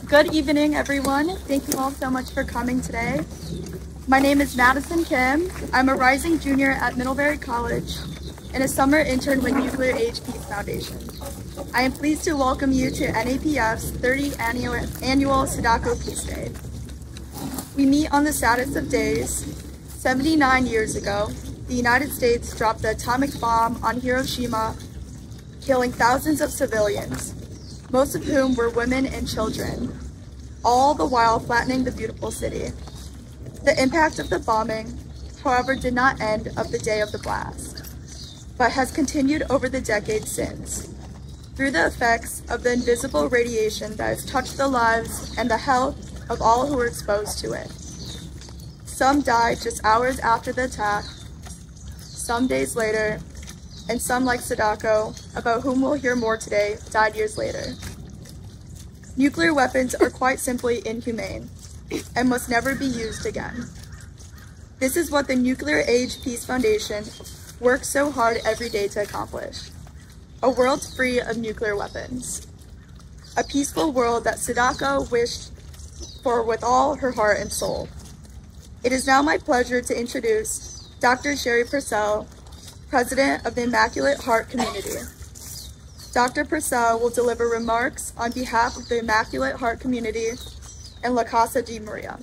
Good evening, everyone. Thank you all so much for coming today. My name is Madison Kim. I'm a rising junior at Middlebury College and a summer intern with Nuclear Age Peace Foundation. I am pleased to welcome you to NAPF's 30th annual Sadako Peace Day. We meet on the saddest of days. 79 years ago, the United States dropped the atomic bomb on Hiroshima, killing thousands of civilians, most of whom were women and children, all the while flattening the beautiful city. The impact of the bombing, however, did not end of the day of the blast, but has continued over the decades since, through the effects of the invisible radiation that has touched the lives and the health of all who were exposed to it. Some died just hours after the attack, some days later, and some, like Sadako, about whom we'll hear more today, died years later. Nuclear weapons are quite simply inhumane and must never be used again. This is what the Nuclear Age Peace Foundation works so hard every day to accomplish. A world free of nuclear weapons. A peaceful world that Sadako wished for with all her heart and soul. It is now my pleasure to introduce Dr. Sherry Purcell, President of the Immaculate Heart Community. Dr. Purcell will deliver remarks on behalf of the Immaculate Heart Community and La Casa de Maria.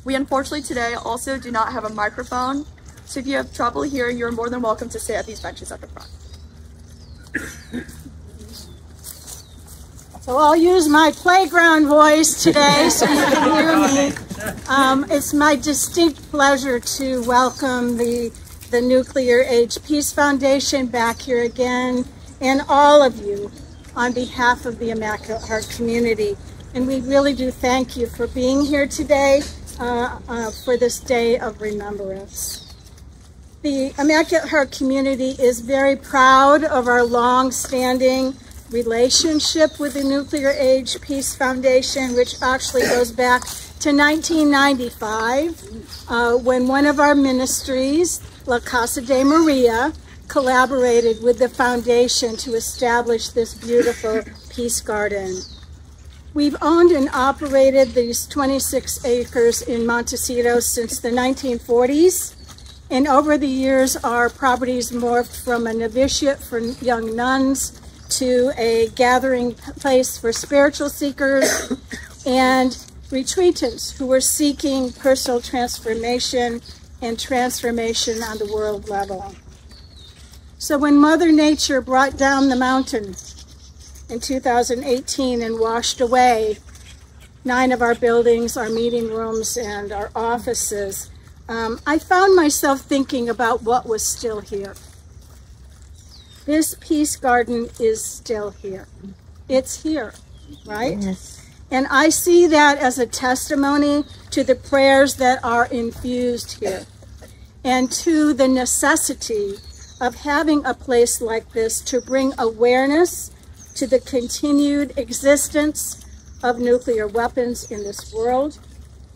We unfortunately today also do not have a microphone, so if you have trouble hearing, you're more than welcome to sit at these benches at the front. So I'll use my playground voice today so you can hear me. It's my distinct pleasure to welcome the Nuclear Age Peace Foundation back here again, and all of you on behalf of the Immaculate Heart community. And we really do thank you for being here today for this day of remembrance. The Immaculate Heart community is very proud of our long-standing relationship with the Nuclear Age Peace Foundation, which actually goes back to 1995, when one of our ministries, La Casa de Maria, collaborated with the foundation to establish this beautiful peace garden. We've owned and operated these 26 acres in Montecito since the 1940s, and over the years our properties morphed from a novitiate for young nuns to a gathering place for spiritual seekers, and retreatants who were seeking personal transformation and transformation on the world level. So when Mother Nature brought down the mountain in 2018 and washed away 9 of our buildings, our meeting rooms, and our offices, I found myself thinking about what was still here. This Peace Garden is still here. It's here, right? Yes. And I see that as a testimony to the prayers that are infused here and to the necessity of having a place like this to bring awareness to the continued existence of nuclear weapons in this world,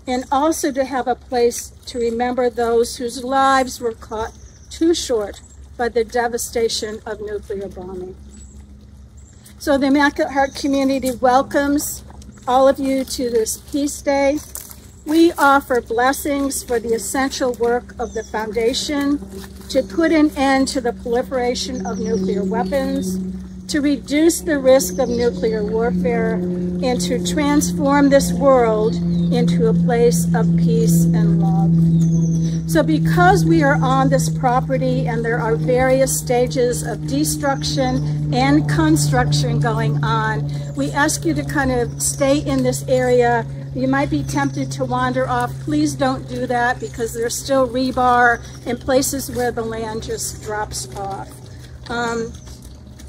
and also to have a place to remember those whose lives were cut too short by the devastation of nuclear bombing. So the Immaculate Heart community welcomes all of you to this Peace Day. We offer blessings for the essential work of the Foundation to put an end to the proliferation of nuclear weapons, to reduce the risk of nuclear warfare, and to transform this world into a place of peace and love. So because we are on this property and there are various stages of destruction and construction going on, we ask you to kind of stay in this area. You might be tempted to wander off. Please don't do that, because there's still rebar in places where the land just drops off.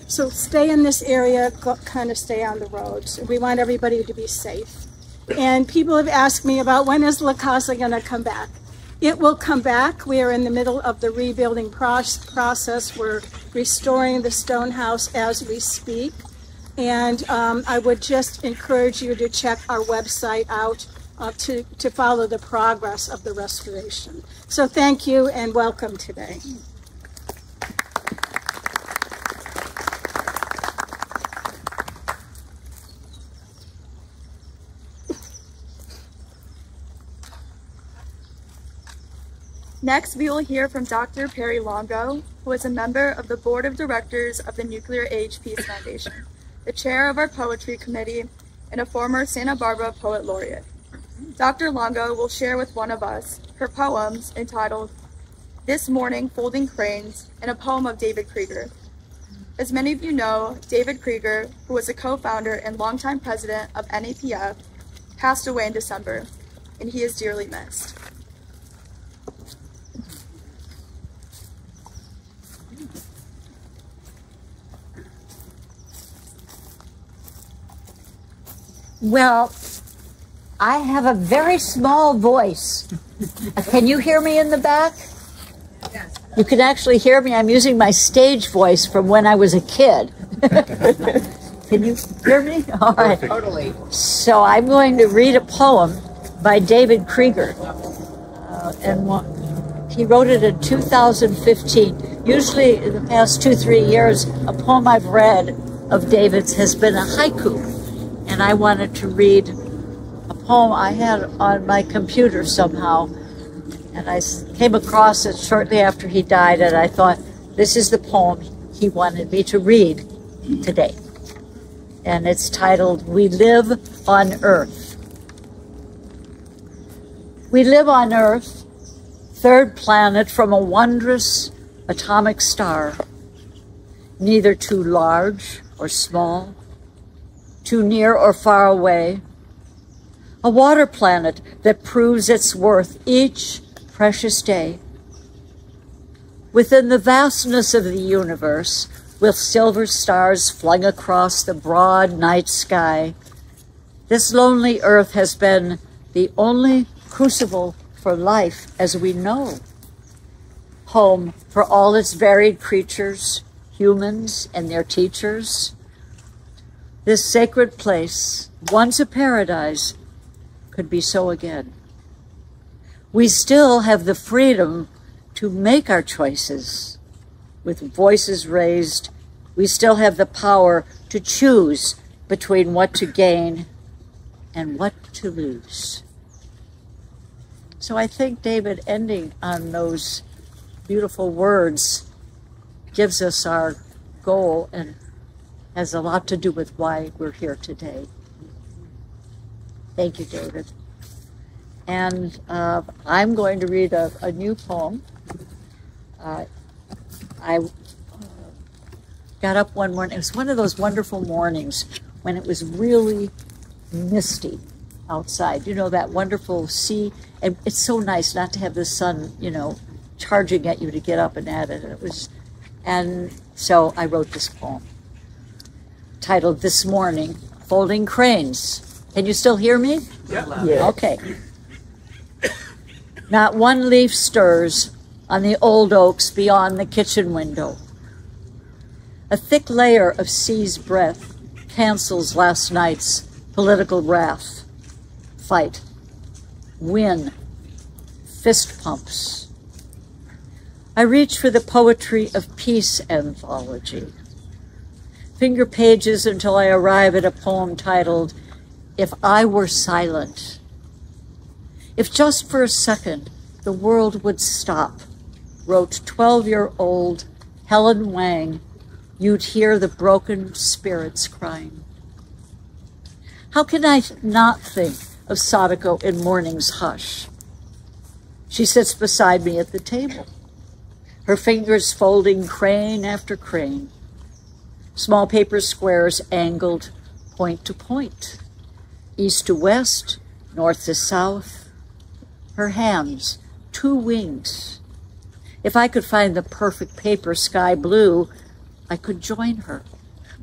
So stay in this area, kind of stay on the roads. We want everybody to be safe. And people have asked me about when is La Casa going to come back. It will come back. We are in the middle of the rebuilding process. We're restoring the stone house as we speak. And I would just encourage you to check our website out to follow the progress of the restoration. So thank you and welcome today. Next, we will hear from Dr. Perie Longo, who is a member of the Board of Directors of the Nuclear Age Peace Foundation, the chair of our poetry committee, and a former Santa Barbara Poet Laureate. Dr. Longo will share with one of us her poems entitled This Morning Folding Cranes, and a poem of David Krieger. As many of you know, David Krieger, who was a co-founder and longtime president of NAPF, passed away in December, and he is dearly missed. Well, I have a very small voice. Can you hear me in the back? Yes. You can actually hear me. I'm using my stage voice from when I was a kid. Can you hear me? All right. Totally. So I'm going to read a poem by David Krieger. He wrote it in 2015. Usually in the past 2-3 years, a poem I've read of David's has been a haiku. And I wanted to read a poem I had on my computer somehow. And I came across it shortly after he died, and I thought, this is the poem he wanted me to read today. And it's titled, We Live on Earth. We live on Earth, third planet from a wondrous atomic star, neither too large or small, too near or far away, a water planet that proves its worth each precious day. Within the vastness of the universe, with silver stars flung across the broad night sky, this lonely earth has been the only crucible for life as we know, home for all its varied creatures, humans and their teachers. This sacred place, once a paradise, could be so again. We still have the freedom to make our choices. With voices raised, we still have the power to choose between what to gain and what to lose. So I think David ending on those beautiful words gives us our goal and has a lot to do with why we're here today. Thank you, David. And I'm going to read a new poem. I got up one morning. It was one of those wonderful mornings when it was really misty outside. You know, that wonderful sea. And it's so nice not to have the sun, you know, charging at you to get up and at it. And so I wrote this poem titled This Morning, Folding Cranes. Can you still hear me? Yeah. Okay. Not one leaf stirs on the old oaks beyond the kitchen window. A thick layer of sea's breath cancels last night's political wrath. Fight, win, fist pumps. I reach for the poetry of peace anthology. Finger pages until I arrive at a poem titled, If I Were Silent. If just for a second the world would stop, wrote 12-year-old Helen Wang, you'd hear the broken spirits crying. How can I not think of Sadako in morning's hush? She sits beside me at the table, her fingers folding crane after crane, small paper squares angled point to point, east to west, north to south, her hands, 2 wings. If I could find the perfect paper sky blue, I could join her,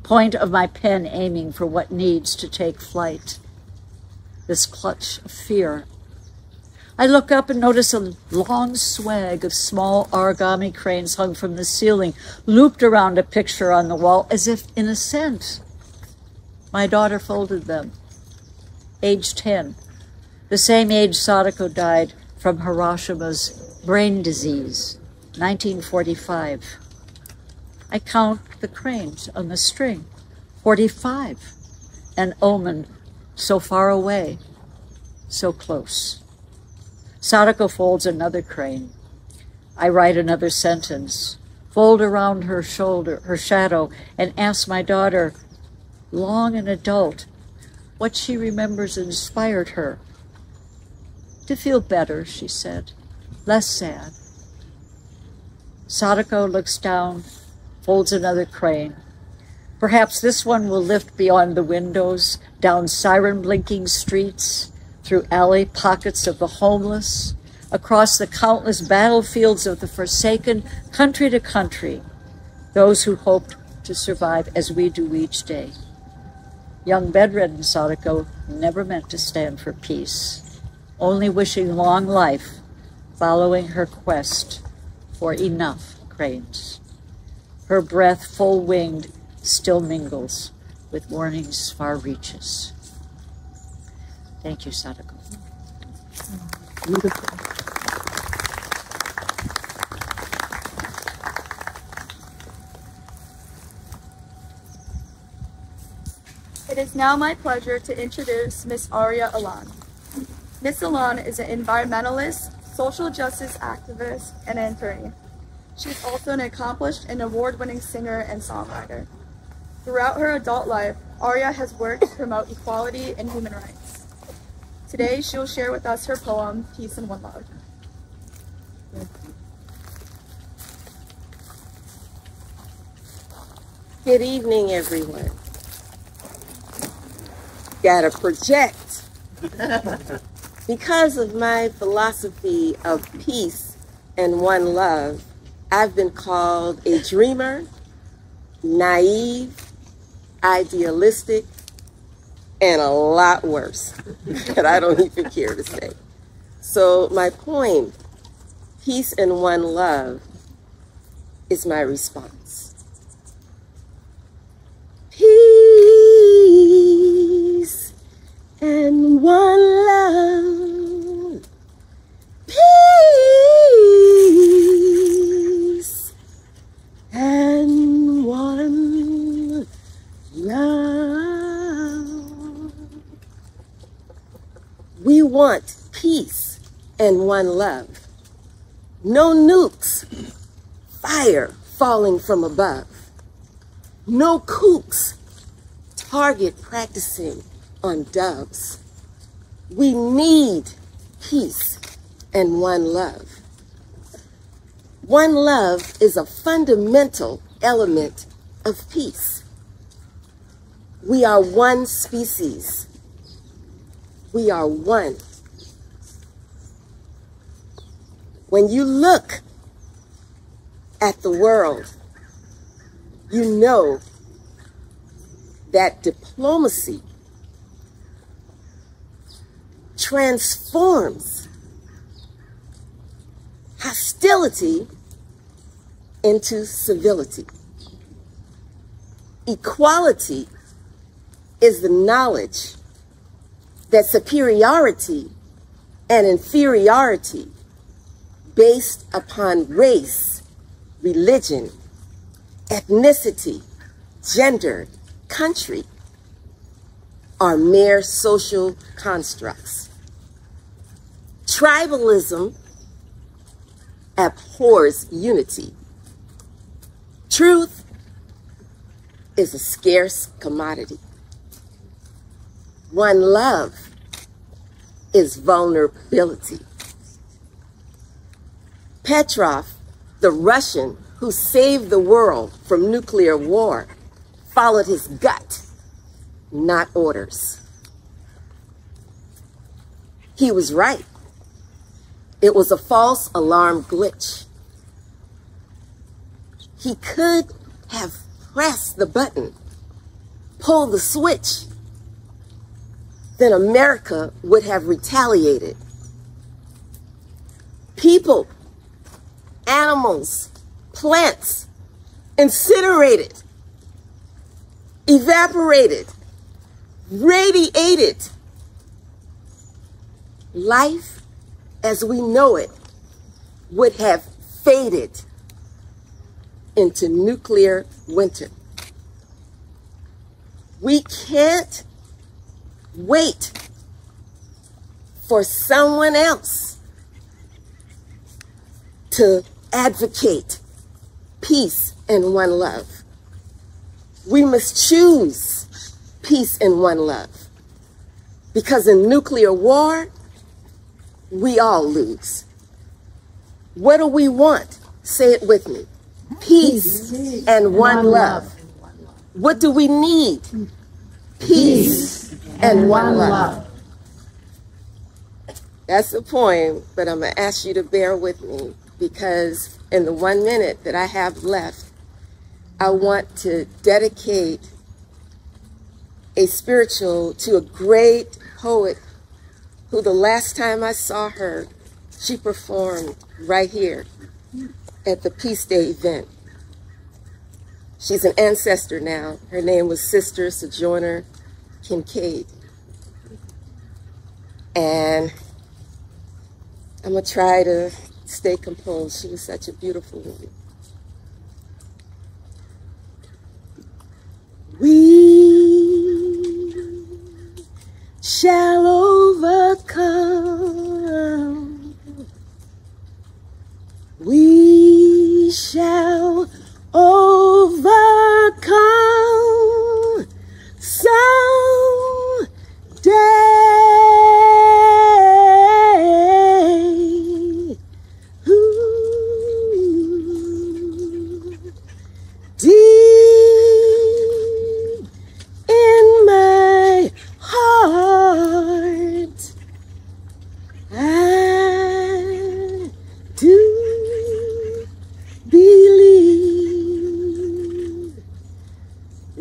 point of my pen aiming for what needs to take flight. This clutch of fear. I look up and notice a long swag of small origami cranes hung from the ceiling, looped around a picture on the wall as if in a scent. My daughter folded them, age 10, the same age Sadako died from Hiroshima's brain disease, 1945. I count the cranes on the string, 45, an omen so far away, so close. Sadako folds another crane. I write another sentence, fold around her shoulder, her shadow, and ask my daughter, long an adult, what she remembers inspired her. To feel better, she said, less sad. Sadako looks down, folds another crane. Perhaps this one will lift beyond the windows, down siren-blinking streets, through alley pockets of the homeless, across the countless battlefields of the forsaken, country to country, those who hoped to survive as we do each day. Young bedridden Sadako never meant to stand for peace, only wishing long life, following her quest for enough cranes. Her breath, full-winged, still mingles with morning's far reaches. Thank you, Sadako. Beautiful. It is now my pleasure to introduce Miss Aria Elan. Miss Elan is an environmentalist, social justice activist, and an attorney. She's also an accomplished and award-winning singer and songwriter. Throughout her adult life, Aria has worked to promote equality and human rights. Today, she will share with us her poem, Peace and One Love. Good evening, everyone. Gotta project. Because of my philosophy of peace and one love, I've been called a dreamer, naive, idealistic, and a lot worse that I don't even care to say. So my poem, Peace and One Love, is my response. Peace and one love. Peace and one love. We want peace and one love. No nukes, fire falling from above. No kooks, target practicing on doves. We need peace and one love. One love is a fundamental element of peace. We are one species. We are one. When you look at the world, you know that diplomacy transforms hostility into civility. Equality is the knowledge that superiority and inferiority based upon race, religion, ethnicity, gender, country are mere social constructs. Tribalism abhors unity. Truth is a scarce commodity. One love is vulnerability. Petrov, the Russian who saved the world from nuclear war, followed his gut, not orders. He was right. It was a false alarm glitch. He could have pressed the button, pulled the switch, then America would have retaliated. People, animals, plants, incinerated, evaporated, radiated. Life as we know it would have faded into nuclear winter. We can't wait for someone else to advocate peace and one love. We must choose peace and one love, because in nuclear war, we all lose. What do we want? Say it with me. Peace and one love. What do we need? Peace and one love. That's the poem, but I'm going to ask you to bear with me, because in the 1 minute that I have left, I want to dedicate a spiritual to a great poet who the last time I saw her, she performed right here at the Peace Day event. She's an ancestor now. Her name was Sister Sojourner Kincaid. And I'm going to try to stay composed. She was such a beautiful woman. We shall overcome. We shall overcome someday. Deep in my heart, I do believe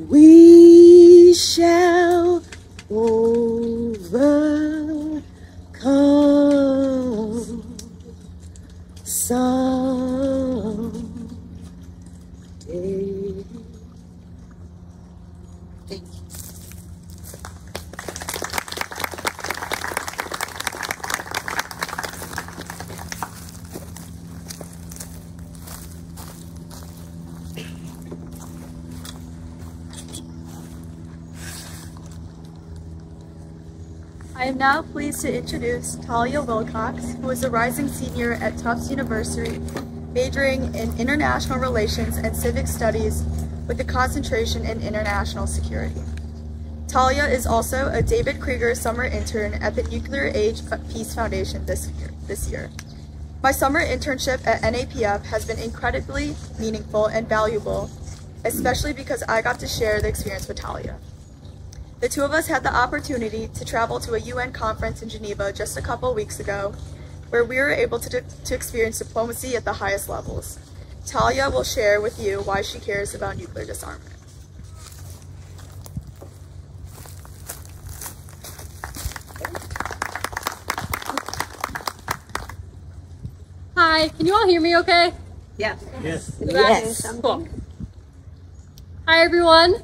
we shall overcome someday. Thank you. I am now pleased to introduce Talia Wilcox, who is a rising senior at Tufts University, majoring in international relations and civic studies with a concentration in international security. Talia is also a David Krieger summer intern at the Nuclear Age Peace Foundation this year. My summer internship at NAPF has been incredibly meaningful and valuable, especially because I got to share the experience with Talia. The two of us had the opportunity to travel to a UN conference in Geneva just a couple weeks ago, where we were able to experience diplomacy at the highest levels. Talia will share with you why she cares about nuclear disarmament. Hi, can you all hear me okay? Yeah. Yes. Yes. Cool. Hi everyone.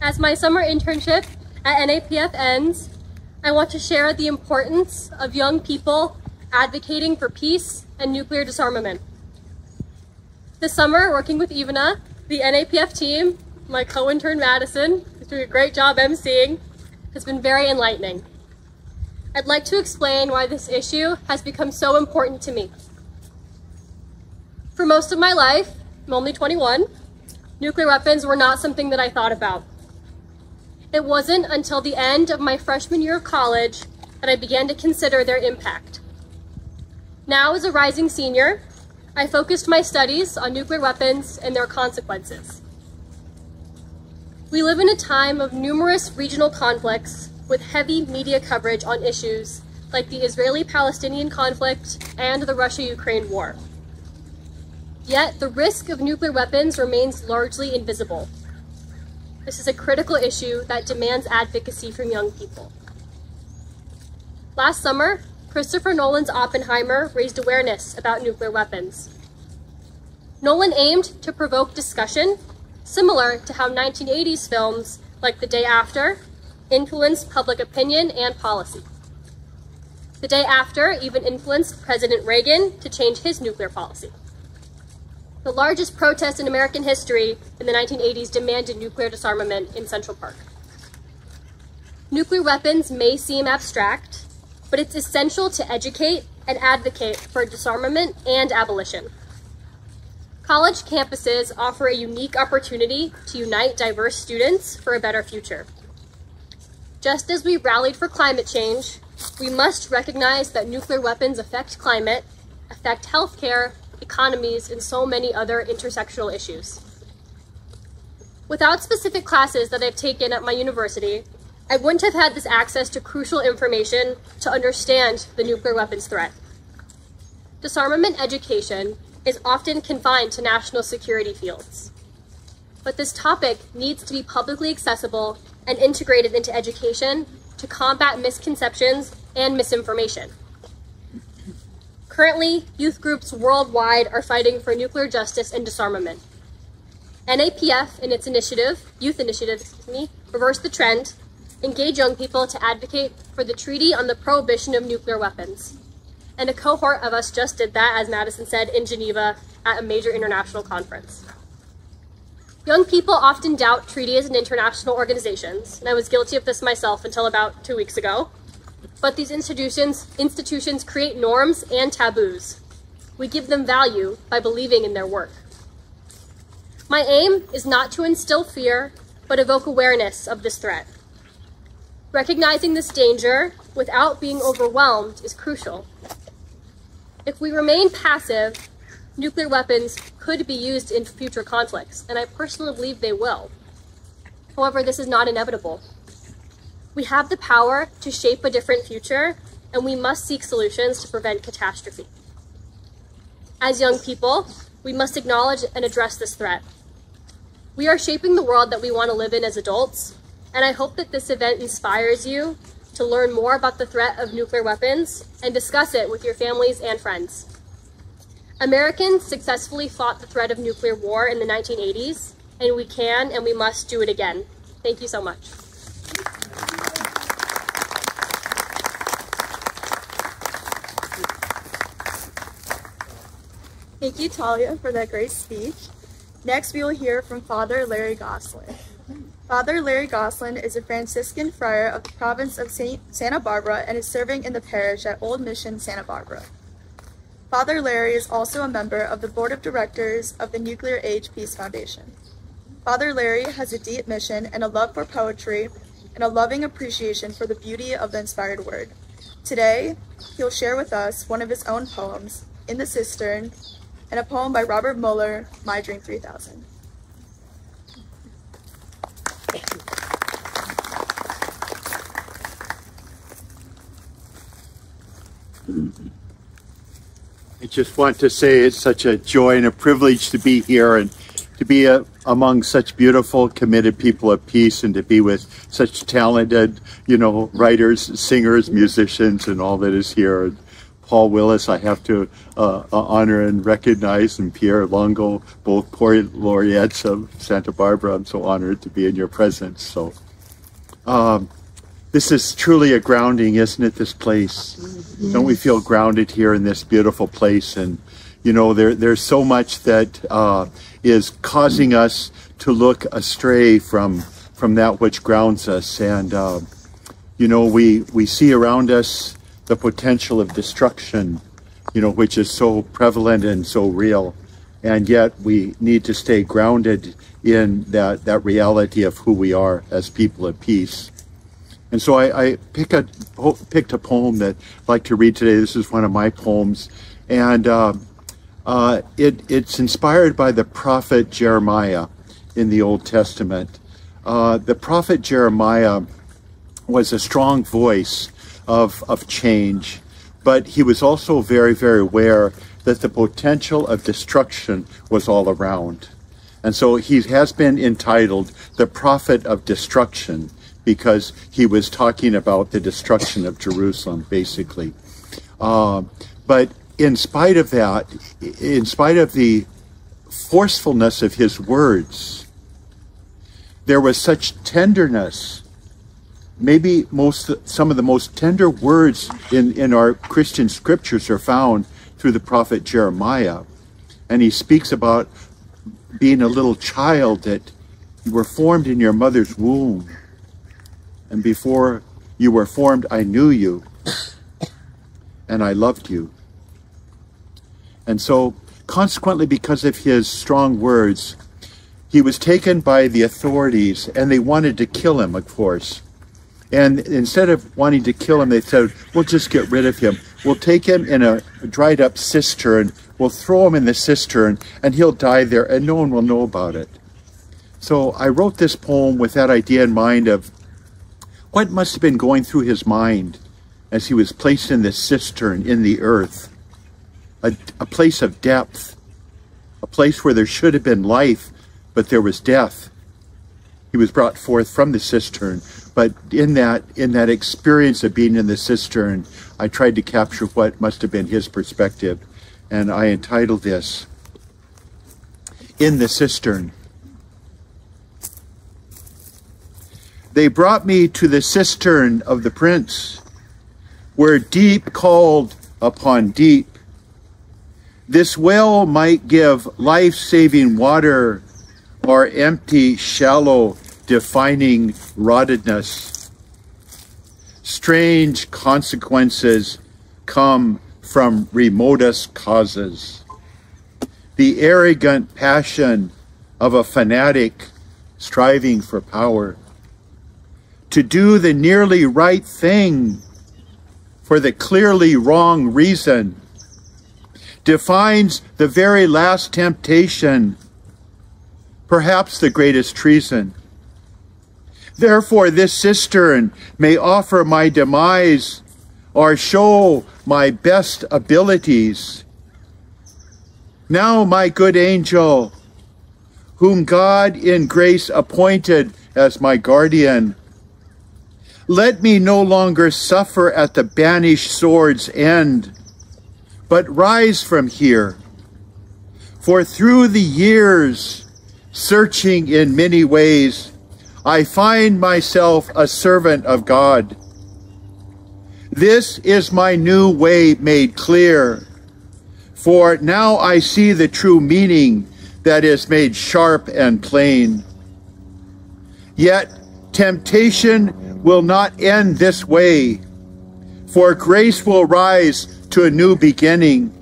As my summer internship at NAPF ends, I want to share the importance of young people advocating for peace and nuclear disarmament. This summer, working with Ivana, the NAPF team, my co-intern Madison, who's doing a great job emceeing, has been very enlightening. I'd like to explain why this issue has become so important to me. For most of my life, I'm only 21, nuclear weapons were not something that I thought about. It wasn't until the end of my freshman year of college that I began to consider their impact. Now, as a rising senior, I focused my studies on nuclear weapons and their consequences. We live in a time of numerous regional conflicts with heavy media coverage on issues like the Israeli-Palestinian conflict and the Russia-Ukraine war. Yet, the risk of nuclear weapons remains largely invisible. This is a critical issue that demands advocacy from young people. Last summer, Christopher Nolan's Oppenheimer raised awareness about nuclear weapons. Nolan aimed to provoke discussion, similar to how 1980s films like The Day After influenced public opinion and policy. The Day After even influenced President Reagan to change his nuclear policy. The largest protest in American history in the 1980s demanded nuclear disarmament in Central Park. Nuclear weapons may seem abstract, but it's essential to educate and advocate for disarmament and abolition. College campuses offer a unique opportunity to unite diverse students for a better future. Just as we rallied for climate change, we must recognize that nuclear weapons affect climate, affect healthcare, economies, and so many other intersectional issues. Without specific classes that I've taken at my university, I wouldn't have had this access to crucial information to understand the nuclear weapons threat. Disarmament education is often confined to national security fields. But this topic needs to be publicly accessible and integrated into education to combat misconceptions and misinformation. Currently, youth groups worldwide are fighting for nuclear justice and disarmament. NAPF, in its youth initiative, Reverse the Trend, engage young people to advocate for the Treaty on the Prohibition of Nuclear Weapons. And a cohort of us just did that, as Madison said, in Geneva at a major international conference. Young people often doubt treaties and international organizations, and I was guilty of this myself until about 2 weeks ago. But these institutions create norms and taboos. We give them value by believing in their work. My aim is not to instill fear, but evoke awareness of this threat. Recognizing this danger without being overwhelmed is crucial. If we remain passive, nuclear weapons could be used in future conflicts, and I personally believe they will. However, this is not inevitable. We have the power to shape a different future, and we must seek solutions to prevent catastrophe. As young people, we must acknowledge and address this threat. We are shaping the world that we want to live in as adults, and I hope that this event inspires you to learn more about the threat of nuclear weapons and discuss it with your families and friends. Americans successfully fought the threat of nuclear war in the 1980s, and we can and we must do it again. Thank you so much. Thank you, Talia, for that great speech. Next, we will hear from Father Larry Gosselin. Father Larry Gosselin is a Franciscan friar of the province of Santa Barbara and is serving in the parish at Old Mission, Santa Barbara. Father Larry is also a member of the board of directors of the Nuclear Age Peace Foundation. Father Larry has a deep mission and a love for poetry and a loving appreciation for the beauty of the inspired word. Today, he'll share with us one of his own poems, In the Cistern, and a poem by Robert Mueller, My Dream 3000. I just want to say it's such a joy and a privilege to be here and to be among such beautiful, committed people of peace, and to be with such talented, writers, singers, musicians, and all that is here. And Paul Willis, I have to honor and recognize, and Pierre Longo, both poet laureates of Santa Barbara. I'm so honored to be in your presence. So this is truly a grounding, isn't it, this place? Yes. Don't we feel grounded here in this beautiful place? And, there's so much that is causing us to look astray from that which grounds us. And, we see around us the potential of destruction, which is so prevalent and so real. And yet we need to stay grounded in that reality of who we are as people of peace. And so I picked a poem that I'd like to read today. This is one of my poems. And it's inspired by the prophet Jeremiah in the Old Testament. The prophet Jeremiah was a strong voice of change, but he was also very, very aware that the potential of destruction was all around. And so he has been entitled the prophet of destruction, because he was talking about the destruction of Jerusalem, basically. But in spite of that, in spite of the forcefulness of his words, there was such tenderness. Maybe some of the most tender words in our Christian scriptures are found through the prophet Jeremiah. And he speaks about being a little child, that you were formed in your mother's womb. And before you were formed, I knew you, and I loved you. And so, consequently, because of his strong words, he was taken by the authorities, and they wanted to kill him, of course. And instead of wanting to kill him, they said, we'll just get rid of him. We'll take him in a dried up cistern, we'll throw him in the cistern, and he'll die there, and no one will know about it. So I wrote this poem with that idea in mind of what must have been going through his mind as he was placed in this cistern in the earth, a place of depth, a place where there should have been life, but there was death. He was brought forth from the cistern, but in that experience of being in the cistern, I tried to capture what must have been his perspective, and I entitled this, In the Cistern. They brought me to the cistern of the prince, where deep called upon deep. This well might give life-saving water, or empty, shallow, defining rottedness. Strange consequences come from remotest causes. The arrogant passion of a fanatic striving for power, to do the nearly right thing for the clearly wrong reason, defines the very last temptation, perhaps the greatest treason. Therefore, this cistern may offer my demise or show my best abilities. Now, my good angel, whom God in grace appointed as my guardian, let me no longer suffer at the banished sword's end, but rise from here. For through the years, searching in many ways, I find myself a servant of God. This is my new way made clear, for now I see the true meaning that is made sharp and plain. Yet temptation will not end this way, for grace will rise to a new beginning.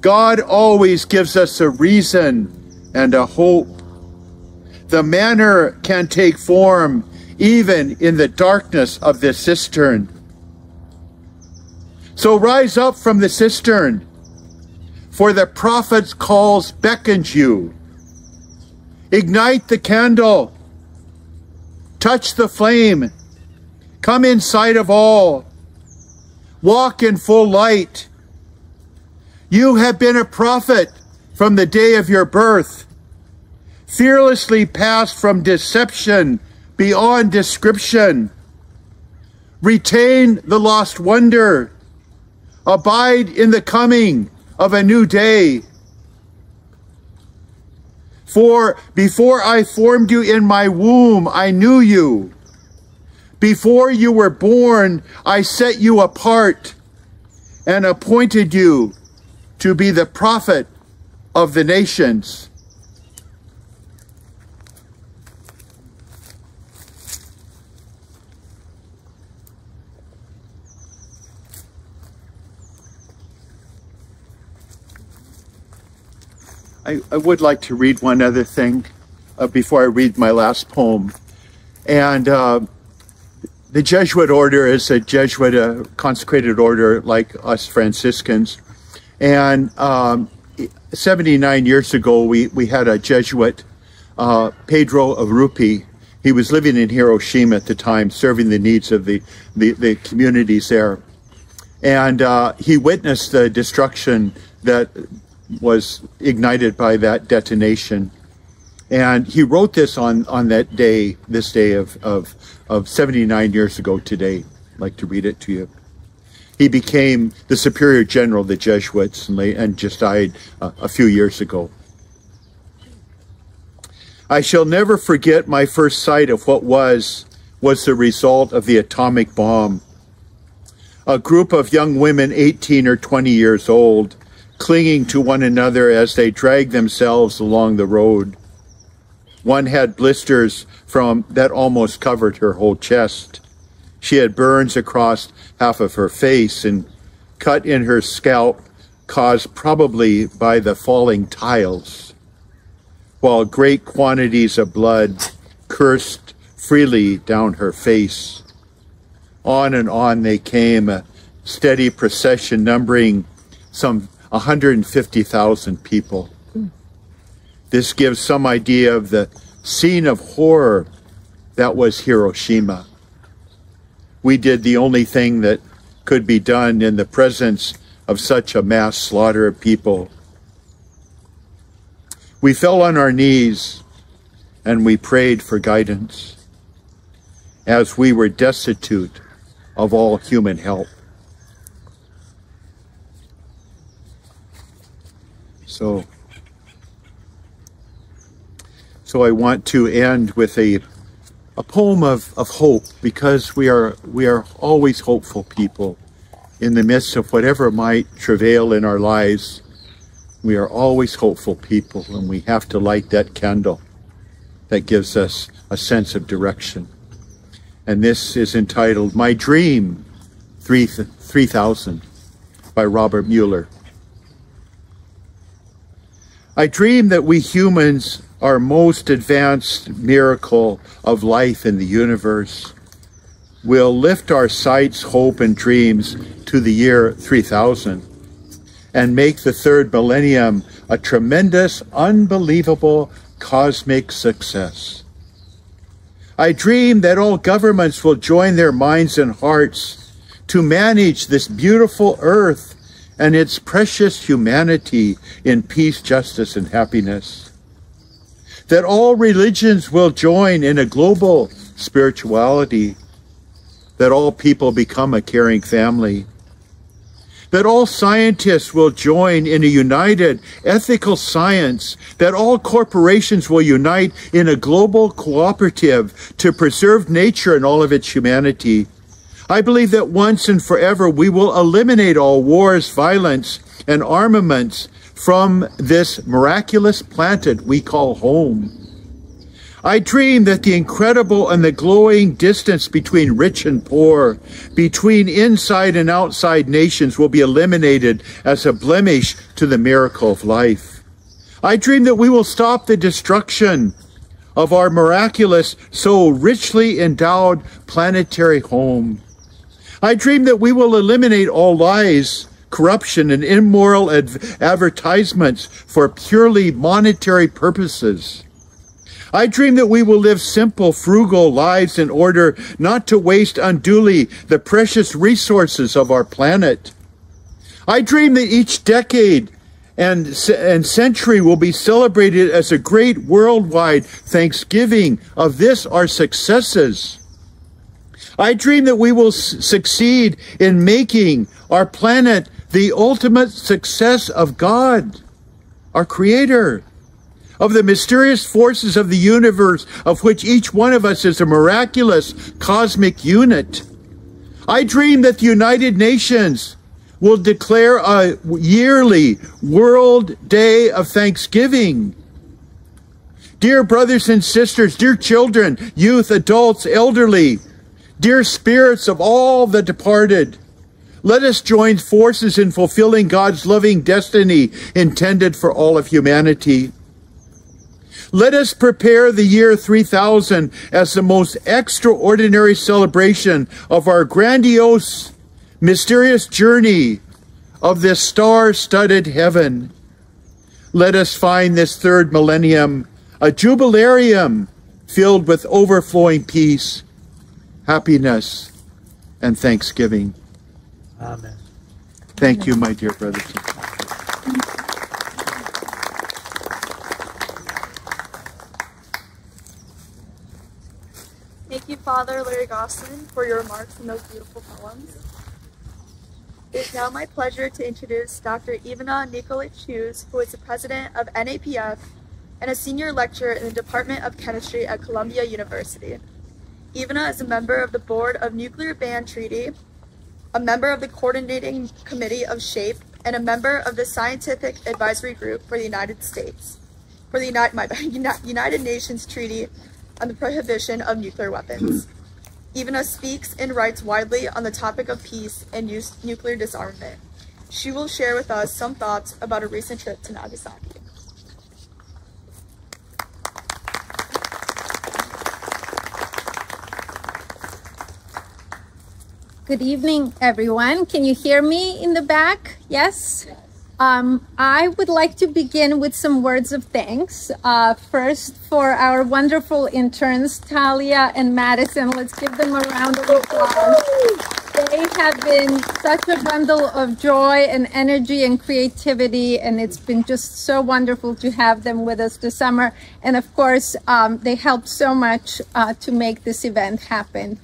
God always gives us a reason and a hope. The manner can take form even in the darkness of this cistern. So rise up from the cistern, for the prophet's calls beckons you. Ignite the candle, touch the flame, come in sight of all, walk in full light. You have been a prophet from the day of your birth, fearlessly passed from deception beyond description. Retain the lost wonder, abide in the coming of a new day. For before I formed you in my womb, I knew you. Before you were born, I set you apart and appointed you to be the prophet of the nations. I would like to read one other thing before I read my last poem. And the Jesuit order is a Jesuit, a consecrated order like us Franciscans. And 79 years ago, we had a Jesuit, Pedro Arupi. He was living in Hiroshima at the time, serving the needs of the communities there. And he witnessed the destruction that was ignited by that detonation. And he wrote this on that day, this day of 79 years ago today. I'd like to read it to you. He became the Superior General of the Jesuits and just died a few years ago. I shall never forget my first sight of what was the result of the atomic bomb. A group of young women, 18 or 20 years old, clinging to one another as they dragged themselves along the road. One had blisters that almost covered her whole chest. She had burns across half of her face and cut in her scalp caused probably by the falling tiles, while great quantities of blood coursed freely down her face. On and on they came, a steady procession numbering some 150,000 people. This gives some idea of the scene of horror that was Hiroshima. We did the only thing that could be done in the presence of such a mass slaughter of people. We fell on our knees and we prayed for guidance as we were destitute of all human help. So I want to end with a poem of hope, because we are always hopeful people. In the midst of whatever might travail in our lives, we are always hopeful people, and we have to light that candle that gives us a sense of direction. And this is entitled My Dream 3000 by Robert Mueller. I dream that we humans are most advanced miracle of life in the universe. We'll lift our sights, hope, and dreams to the year 3000 and make the third millennium a tremendous, unbelievable cosmic success. I dream that all governments will join their minds and hearts to manage this beautiful earth and its precious humanity in peace, justice, and happiness. That all religions will join in a global spirituality. That all people become a caring family. That all scientists will join in a united ethical science. That all corporations will unite in a global cooperative to preserve nature and all of its humanity. I believe that once and forever we will eliminate all wars, violence, and armaments from this miraculous planet we call home. I dream that the incredible and the glowing distance between rich and poor, between inside and outside nations, will be eliminated as a blemish to the miracle of life. I dream that we will stop the destruction, of our miraculous, so richly endowed planetary home. I dream that we will eliminate all lies, corruption, and immoral advertisements for purely monetary purposes. I dream that we will live simple, frugal lives in order not to waste unduly the precious resources of our planet. I dream that each decade and century will be celebrated as a great worldwide thanksgiving of this, our successes. I dream that we will succeed in making our planet the ultimate success of God, our Creator, of the mysterious forces of the universe, of which each one of us is a miraculous cosmic unit. I dream that the United Nations will declare a yearly World Day of Thanksgiving. Dear brothers and sisters, dear children, youth, adults, elderly, dear spirits of all the departed, let us join forces in fulfilling God's loving destiny intended for all of humanity. Let us prepare the year 3000 as the most extraordinary celebration of our grandiose, mysterious journey of this star-studded heaven. Let us find this third millennium a jubilarium filled with overflowing peace, happiness, and thanksgiving. Amen. Thank you, my dear brothers. Thank you, Father Larry Gosselin, for your remarks in those beautiful poems. It is now my pleasure to introduce Dr. Ivana Nikolić Hughes, who is the president of NAPF and a senior lecturer in the Department of Chemistry at Columbia University. Ivana is a member of the Board of Nuclear Ban Treaty, a member of the Coordinating Committee of SHAPE, and a member of the Scientific Advisory Group for the United States, for the United Nations Treaty on the Prohibition of Nuclear Weapons. Ivana speaks and writes widely on the topic of peace and nuclear disarmament. She will share with us some thoughts about a recent trip to Nagasaki. Good evening, everyone. Can you hear me in the back? Yes? I would like to begin with some words of thanks. First, for our wonderful interns, Talia and Madison. Let's give them a round of applause. They have been such a bundle of joy and energy and creativity, and it's been just so wonderful to have them with us this summer. And of course, they helped so much to make this event happen.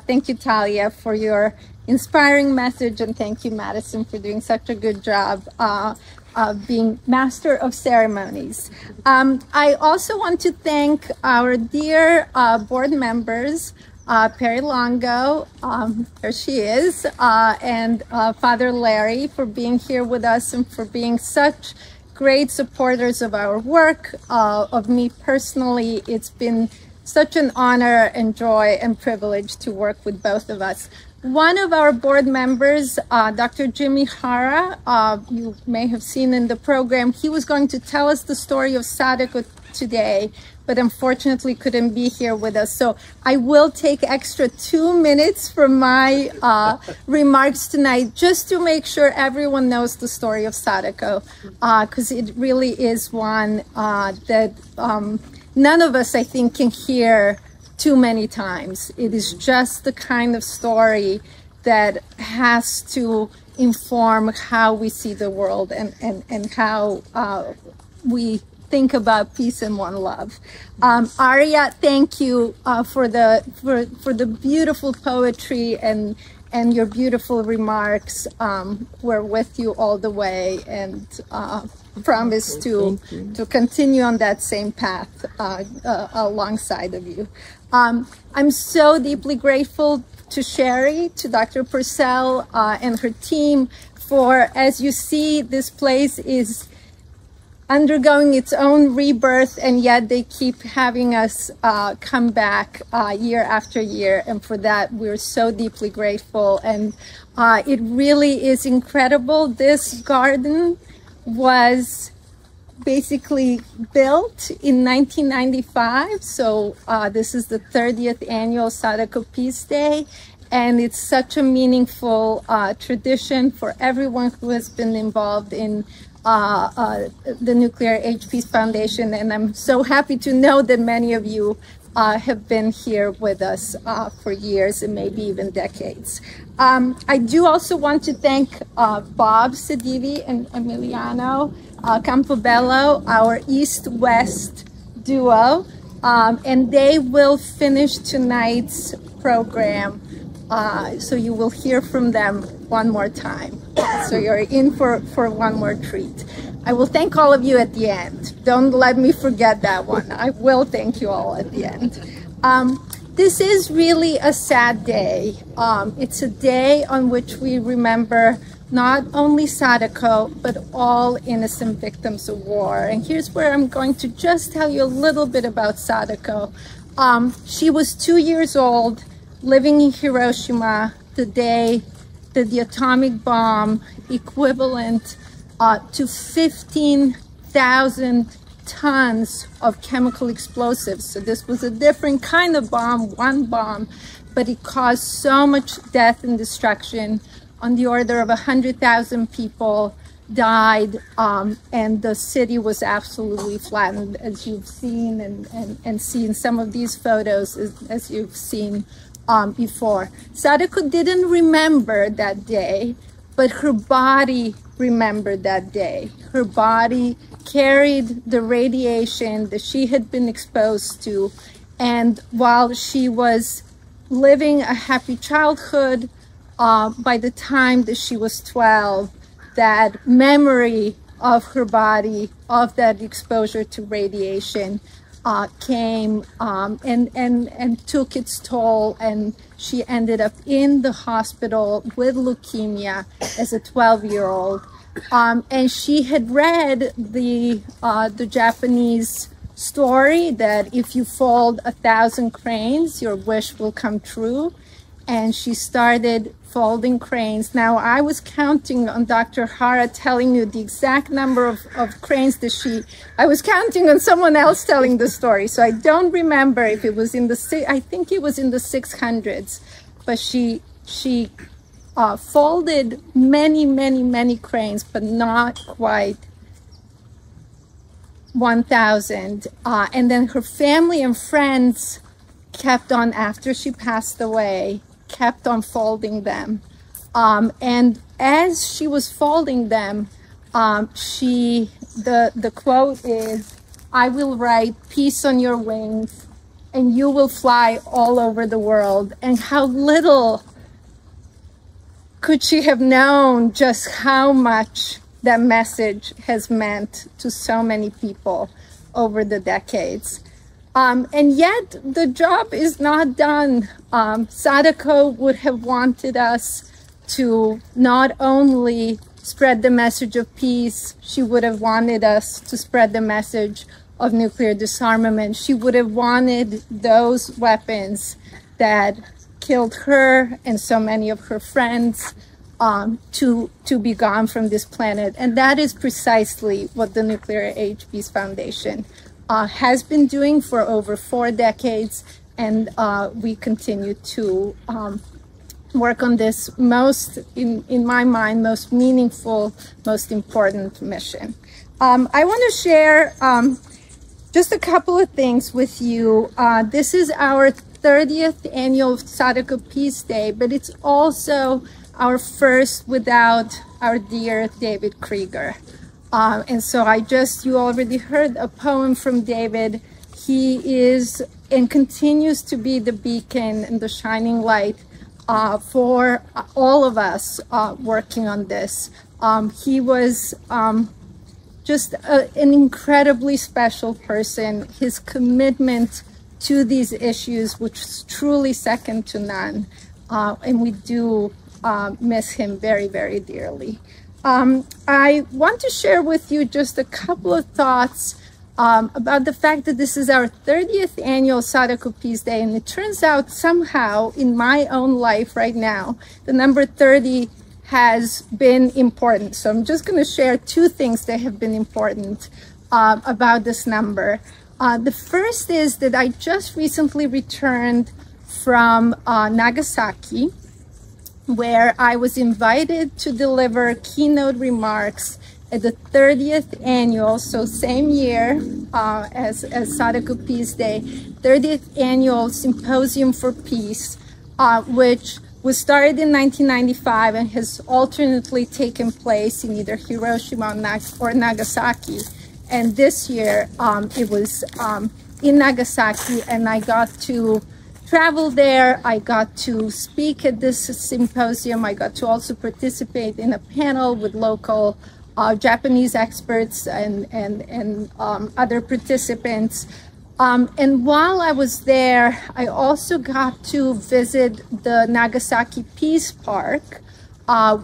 Thank you, Talia, for your inspiring message, and thank you, Madison, for doing such a good job being master of ceremonies. I also want to thank our dear board members, Perie Longo, there she is, and Father Larry, for being here with us and for being such great supporters of our work. Of me personally, it's been such an honor and joy and privilege to work with both of us. One of our board members, Dr. Jimmy Hara, you may have seen in the program, he was going to tell us the story of Sadako today, but unfortunately couldn't be here with us. So I will take extra 2 minutes from my remarks tonight, just to make sure everyone knows the story of Sadako, because it really is one that none of us, I think, can hear too many times. It is just the kind of story that has to inform how we see the world and how we think about peace and one love. Aria, thank you for the beautiful poetry and your beautiful remarks. We're with you all the way, and promise to continue on that same path alongside of you. I'm so deeply grateful to Sherry, to Dr. Purcell and her team for, as you see, this place is undergoing its own rebirth, and yet they keep having us come back year after year, and for that we're so deeply grateful. And it really is incredible. This garden was basically built in 1995. So this is the 30th annual Sadako Peace Day. And it's such a meaningful tradition for everyone who has been involved in the Nuclear Age Peace Foundation. And I'm so happy to know that many of you have been here with us for years and maybe even decades. I do also want to thank Bob Sedivy and Emiliano Campobello, our East-West duo, and they will finish tonight's program. So you will hear from them one more time. So you're in for one more treat. I will thank all of you at the end. Don't let me forget that one. I will thank you all at the end. This is really a sad day. It's a day on which we remember not only Sadako, but all innocent victims of war. And here's where I'm going to just tell you a little bit about Sadako. She was 2 years old, living in Hiroshima the day that the atomic bomb, equivalent to 15,000 tons of chemical explosives. So this was a different kind of bomb, one bomb, but it caused so much death and destruction. On the order of 100,000 people died, and the city was absolutely flattened, as you've seen and seen some of these photos as you've seen before. Sadako didn't remember that day, but her body remembered that day. Her body carried the radiation that she had been exposed to, and while she was living a happy childhood, by the time that she was 12, that memory of her body, of that exposure to radiation, came and took its toll, and she ended up in the hospital with leukemia as a 12-year-old. And she had read the Japanese story that if you fold 1,000 cranes, your wish will come true. And she started folding cranes. Now, I was counting on Dr. Hara telling you the exact number of cranes that I was counting on someone else telling the story. So I don't remember if it was in I think it was in the 600s, but she folded many cranes, but not quite 1,000. And then her family and friends kept on, after she passed away, kept on folding them. And as she was folding them, the quote is, "I will write peace on your wings and you will fly all over the world." And how little could she have known just how much that message has meant to so many people over the decades. And yet the job is not done. Sadako would have wanted us to not only spread the message of peace, she would have wanted us to spread the message of nuclear disarmament. She would have wanted those weapons that killed her and so many of her friends to be gone from this planet. And that is precisely what the Nuclear Age Peace Foundation has been doing for over 4 decades, and we continue to work on this in my mind, most meaningful, most important mission. I want to share just a couple of things with you. This is our 30th annual Sadako Peace Day, but it's also our first without our dear David Krieger. And so you already heard a poem from David. He is and continues to be the beacon and the shining light for all of us working on this. He was just an incredibly special person. His commitment to these issues, which is truly second to none. And we do miss him very, very dearly. I want to share with you just a couple of thoughts about the fact that this is our 30th annual Sadako Peace Day, and it turns out somehow in my own life right now, the number 30 has been important. So I'm just going to share 2 things that have been important. about this number. The first is that I just recently returned from Nagasaki, where I was invited to deliver keynote remarks at the 30th annual, so same year as Sadako Peace Day, 30th annual Symposium for Peace, which was started in 1995 and has alternately taken place in either Hiroshima or Nagasaki. And this year it was in Nagasaki, and I got to travel there. I got to speak at this symposium. I got to also participate in a panel with local Japanese experts and other participants. And while I was there, I also got to visit the Nagasaki Peace Park,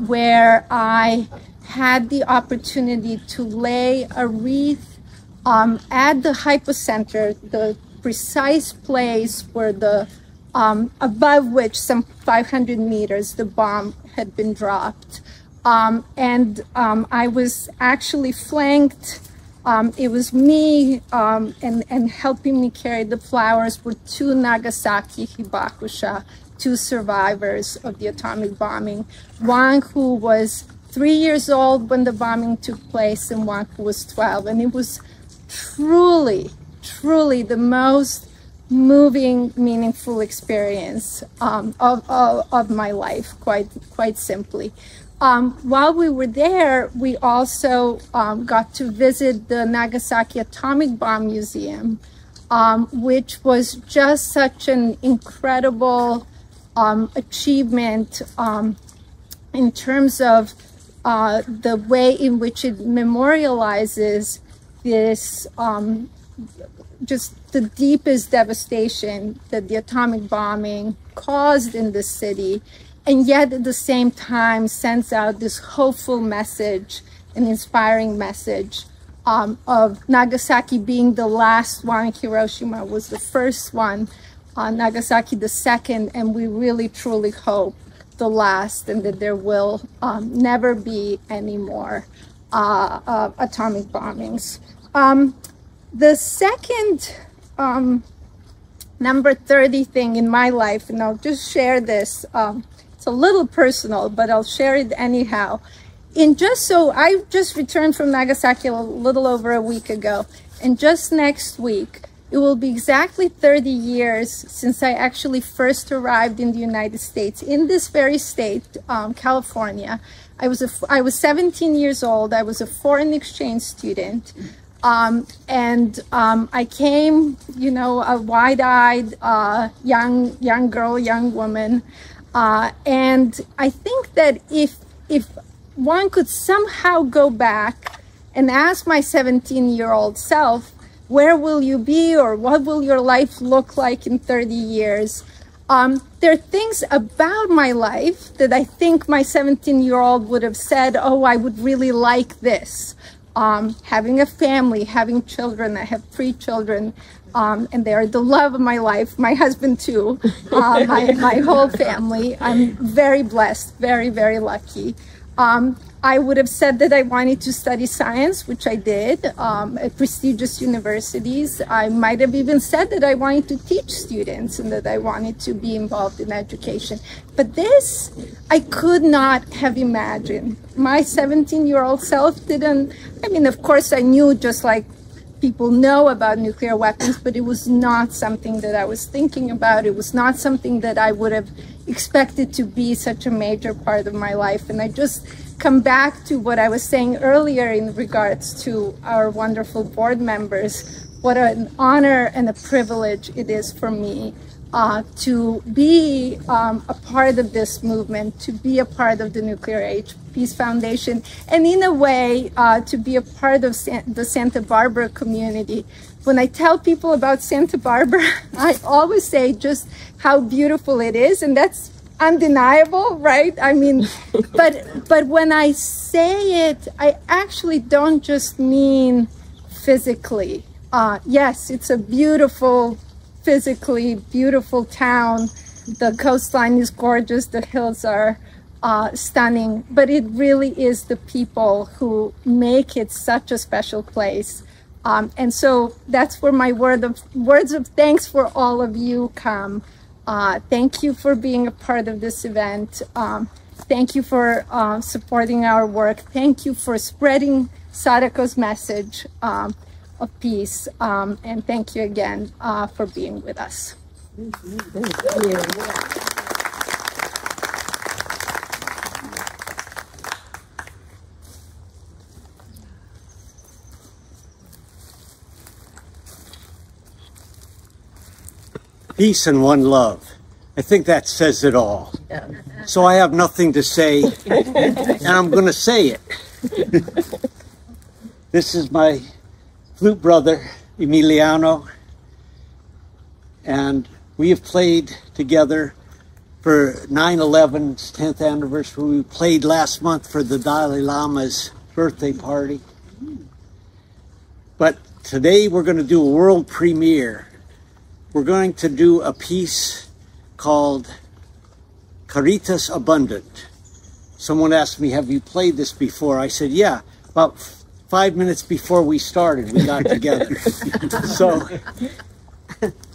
where I had the opportunity to lay a wreath at the hypocenter, the precise place where the above which some 500 meters the bomb had been dropped. I was actually flanked. It was me and helping me carry the flowers were 2 Nagasaki hibakusha, 2 survivors of the atomic bombing. One who was 3 years old when the bombing took place and one who was 12. And it was truly, truly the most moving, meaningful experience of my life, quite simply. While we were there, we also got to visit the Nagasaki Atomic Bomb Museum, which was just such an incredible achievement in terms of the way in which it memorializes this just the deepest devastation that the atomic bombing caused in the city, and yet at the same time sends out this hopeful message, an inspiring message of Nagasaki being the last one. Hiroshima was the first one, Nagasaki the second, and we really truly hope the last, and that there will never be any more atomic bombings. The second number 30 thing in my life, and I'll just share this, it's a little personal, but I'll share it anyhow. I just returned from Nagasaki a little over a week ago, and just next week, it will be exactly 30 years since I actually first arrived in the United States, in this very state, California. I was 17 years old. I was a foreign exchange student. I came, you know, a wide-eyed young girl, young woman. And I think that if one could somehow go back and ask my 17-year-old self, where will you be, or what will your life look like in 30 years? There are things about my life that I think my 17-year-old would have said, oh, I would really like this. Having a family, having children. I have 3 children, and they are the love of my life. My husband too, my whole family. I'm very blessed, very, very lucky. I would have said that I wanted to study science, which I did at prestigious universities. I might have even said that I wanted to teach students and that I wanted to be involved in education. But this, I could not have imagined. My 17-year-old self didn't, I mean, of course I knew, just like people know about nuclear weapons, but it was not something that I was thinking about. It was not something that I would have expected to be such a major part of my life. And I just come back to what I was saying earlier in regards to our wonderful board members. What an honor and a privilege it is for me to be a part of this movement, to be a part of the Nuclear Age Peace Foundation, and in a way to be a part of the Santa Barbara community. When I tell people about Santa Barbara, I always say just how beautiful it is, and that's undeniable, right? I mean, but when I say it, I actually don't just mean physically. Yes, it's a beautiful, physically beautiful town. The coastline is gorgeous. The hills are stunning, but it really is the people who make it such a special place. And so that's where my words of thanks for all of you come. Thank you for being a part of this event. Thank you for supporting our work. Thank you for spreading Sadako's message of peace. And thank you again for being with us. Thank you. Peace and one love. I think that says it all. So I have nothing to say, and I'm going to say it. This is my flute brother, Emiliano, and we have played together for 9/11's 10th anniversary. We played last month for the Dalai Lama's birthday party. But today we're going to do a world premiere. We're going to do a piece called Caritas Abundant. Someone asked me, have you played this before? I said, yeah, about 5 minutes before we started, we got together. So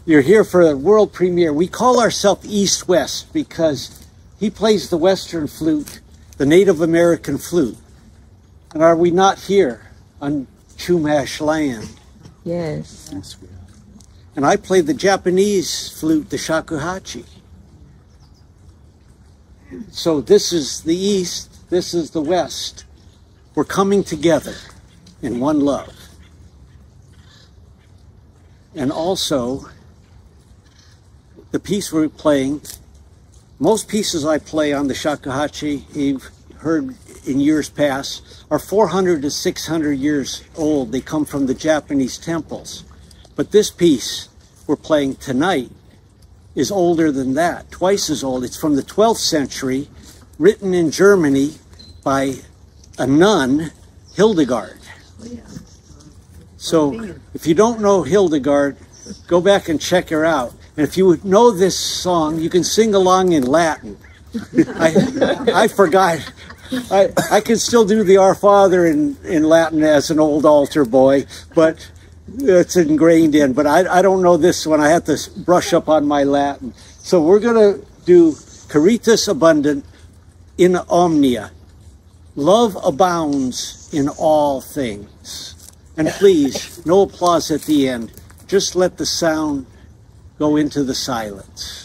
you're here for a world premiere. We call ourselves East-West because he plays the Western flute, the Native American flute. And are we not here on Chumash land? Yes. Yes, we are. And I play the Japanese flute, the shakuhachi. So this is the East, this is the West. We're coming together in one love. And also, the piece we're playing, most pieces I play on the shakuhachi, you've heard in years past, are 400 to 600 years old. They come from the Japanese temples. But this piece we're playing tonight is older than that, twice as old. It's from the 12th century, written in Germany by a nun, Hildegard. So if you don't know Hildegard, go back and check her out. And if you know this song, you can sing along in Latin. I forgot. I can still do the Our Father in Latin as an old altar boy, but it's ingrained in. But I don't know this one. I have to brush up on my Latin. So we're going to do Caritas Abundant in Omnia. Love abounds in all things. And please, no applause at the end. Just let the sound go into the silence.